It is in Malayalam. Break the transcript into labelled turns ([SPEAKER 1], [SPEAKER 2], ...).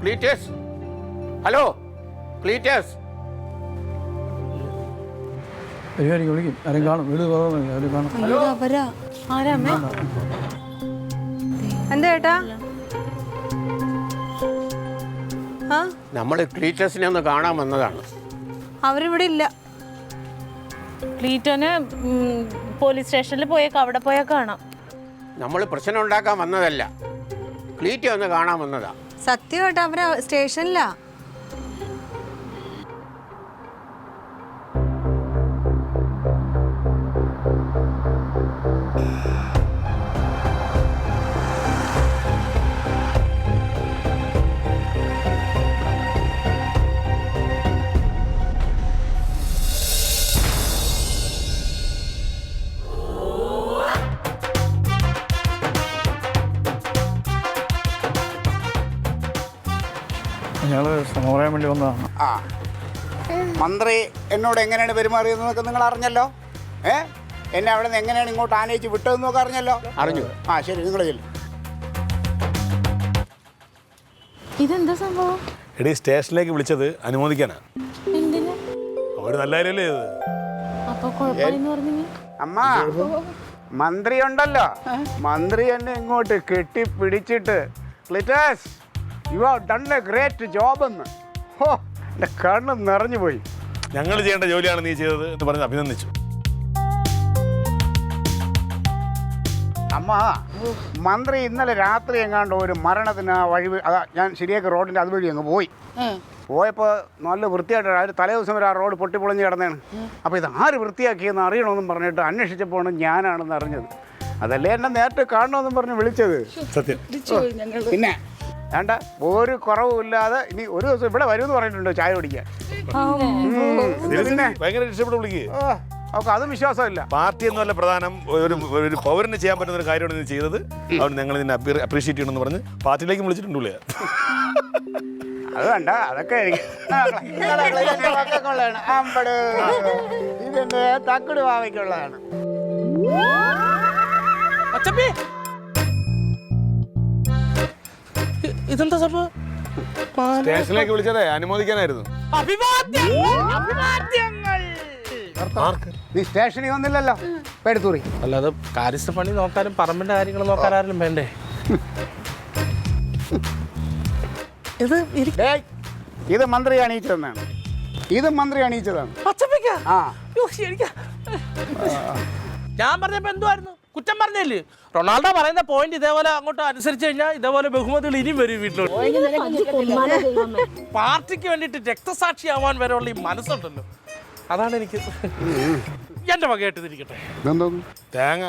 [SPEAKER 1] Cletus, hello Cletus.
[SPEAKER 2] വിളിക്കും, ആരും കാണും, വീട് അവര് കാണും.
[SPEAKER 3] എന്താ ഏട്ടാ?
[SPEAKER 1] നമ്മൾ ക്ലീറ്റസിനെ ഒന്ന് കാണാൻ വന്നതാണ്.
[SPEAKER 3] അവരിവിടെ ഇല്ല.
[SPEAKER 4] ക്ലീറ്റോന് പോലീസ് സ്റ്റേഷനിൽ പോയേക്കാം, അവിടെ പോയാൽ കാണാം.
[SPEAKER 1] നമ്മൾ പ്രശ്നം ഉണ്ടാക്കാൻ വന്നതല്ല, ക്ലീറ്റ ഒന്ന് കാണാൻ വന്നതാ.
[SPEAKER 3] സത്യമായിട്ട് അവര് സ്റ്റേഷനിലാ.
[SPEAKER 2] ഞങ്ങള് പറയാൻ വേണ്ടി വന്നതാണ്.
[SPEAKER 5] ആ, മന്ത്രി എന്നോട് എങ്ങനെയാണ് പെരുമാറിയതെന്നൊക്കെ നിങ്ങൾ അറിഞ്ഞല്ലോ. എന്നെ അവിടെ നിന്ന് എങ്ങനെയാണ് ഇങ്ങോട്ട് ആനയിച്ച് വിട്ടതെന്നൊക്കെ അറിഞ്ഞല്ലോ.
[SPEAKER 1] അറിഞ്ഞു.
[SPEAKER 5] ആ ശരി, നിങ്ങൾ ചെല്ലും.
[SPEAKER 4] ഇതെന്താ സംഭവം?
[SPEAKER 6] എടീ, സ്റ്റേഷനിലേക്ക് വിളിച്ചത് അനുമോദിക്കാനാ. അവര് നല്ല കാര്യമല്ലേ ഇത്?
[SPEAKER 4] അപ്പൊ കുഴപ്പമില്ലെന്ന് പറഞ്ഞു.
[SPEAKER 5] അമ്മ, മന്ത്രി ഉണ്ടല്ലോ, മന്ത്രി എന്നെ ഇങ്ങോട്ട് കെട്ടിപ്പിടിച്ചിട്ട് Cletus you have done a great job എന്ന്. ഹോ, എൻ്റെ കണ്ണ് നിറഞ്ഞു പോയി.
[SPEAKER 6] ഞങ്ങൾ ചെയ്യേണ്ട ജോലിയാണ് നീ ചെയ്തത് എന്ന് പറഞ്ഞ് അഭിനന്ദിച്ചു.
[SPEAKER 5] അമ്മ, മന്ത്രി ഇന്നലെ രാത്രി എങ്ങാണ്ട് ഒരു മരണത്തിന് വഴി അതാ ഞാൻ ശരിയാക്കി റോഡിൻ്റെ അതുവഴി അങ്ങ് പോയപ്പോൾ നല്ല വൃത്തിയായിട്ട് ഒരു തലേ ദിവസം വരെ ആ റോഡ് പൊട്ടിപ്പൊളിഞ്ഞ് കിടന്നതാണ്. അപ്പോൾ ഇത് ആര് വൃത്തിയാക്കിയെന്ന് അറിയണമെന്നും പറഞ്ഞിട്ട് അന്വേഷിച്ചപ്പോൾ ഞാനാണെന്ന് അറിഞ്ഞത്. അതല്ലേ എന്നെ നേരിട്ട് കാണണമെന്നും പറഞ്ഞ് വിളിച്ചത്.
[SPEAKER 6] സത്യം.
[SPEAKER 5] പിന്നെ വേണ്ട, ഒരു കുറവുമില്ലാതെ ഇനി ഒരു ദിവസം ഇവിടെ വരുമെന്ന് പറഞ്ഞിട്ടുണ്ടോ ചായ കുടിക്കാൻ. പിന്നെ
[SPEAKER 6] ഭയങ്കര ഇഷ്ടപ്പെട്ട് വിളിക്കുക.
[SPEAKER 5] അവർക്ക് അതും വിശ്വാസമില്ല.
[SPEAKER 6] പാർട്ടി എന്നല്ല പ്രധാനം, ഒരു പൗരന് ചെയ്യാൻ പറ്റുന്ന ഒരു കാര്യമാണ് നീ ചെയ്തത്. അതുകൊണ്ട് ഞങ്ങൾ നിന്നെ അപ്രീഷിയേറ്റ് ചെയ്യണമെന്ന് പറഞ്ഞ് പാർട്ടിയിലേക്ക് വിളിച്ചിട്ടുണ്ട് പുള്ളിയാ.
[SPEAKER 5] അത് വേണ്ട, അതൊക്കെ ഇതെന്റെ തക്കുട് വാവയ്ക്കുള്ളതാണ്.
[SPEAKER 7] ഇതെന്താ സംഭവം?
[SPEAKER 6] സ്റ്റേഷനിലേക്ക് വിളിച്ചതേ അനുമോദിക്കാനായിരുന്നു.
[SPEAKER 5] നീ സ്റ്റേഷനിൽ വന്നില്ലല്ലോ, പേടുത്തൂറി.
[SPEAKER 7] അല്ലാതെ കാര്യസ്ഥ പണി നോക്കാനും പറമ്പിന്റെ കാര്യങ്ങൾ നോക്കാനും വേണ്ടേ?
[SPEAKER 5] ഇത് മന്ത്രി അണിയിച്ചതെന്നാണ്. ഇത് മന്ത്രി അണിയിച്ചതാണ്.
[SPEAKER 7] ഞാൻ പറഞ്ഞപ്പോ എന്തുവായിരുന്നു? കുറ്റം പറഞ്ഞല്ലേ? റൊണാൾഡോ പറയുന്ന പോയിന്റ് ഇതേപോലെ അങ്ങോട്ട് അനുസരിച്ച് കഴിഞ്ഞാൽ ഇതേപോലെ ബഹുമതികൾ ഇനിയും വരും വീട്ടിലോട്ട്. പാർട്ടിക്ക് വേണ്ടിയിട്ട് രക്തസാക്ഷിയാവാൻ വരെയുള്ള ഈ മനസ്സുണ്ടല്ലോ, അതാണ് എനിക്ക് എന്റെ വകയായിട്ട് തിരിക്കട്ടെ.
[SPEAKER 6] തേങ്ങ